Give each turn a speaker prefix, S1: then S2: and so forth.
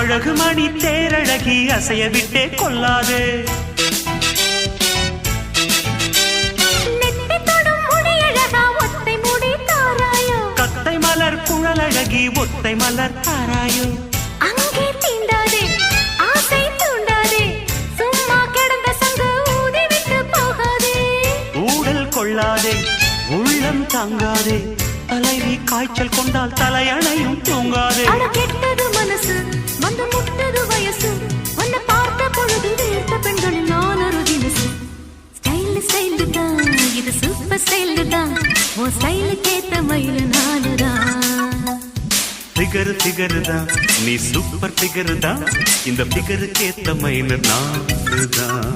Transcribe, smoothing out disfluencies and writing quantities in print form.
S1: அழகு மணி தேரழகி அசைய விட்டே கொள்ளாதே. கத்தை மலர் குழலழகி ஒத்தை மலர் தாராயோ.
S2: அங்கே தீண்டாதே ஆசை தூண்டாதே சும்மா கிடந்த சங்கு ஊதி விட்டு போகாதே.
S1: ஊடல் கொள்ளாதே உள்ளம் தாங்காதே தலைவி காய்ச்சல் கொண்டால் தலையணையும் தூங்காதே.
S2: கெட்டது மனசு வந்து முட்டது வயசு உன்னை பார்த்த பொழுது வீர்த்த பெண்களில் நான் ஒரு தினசு. ஸ்டைல் ஸ்டைல் தான் இது சூப்பர் ஸ்டைல் தான் உன் ஸ்டைலுக்கு ஏத்த மயிலு நானுதான்.
S1: ஃபிகர் ஃபிகர் தான் நீ சூப்பர் ஃபிகர் தான் இந்த ஃபிகருக்கு ஏத்த மயிலு நானுதான்.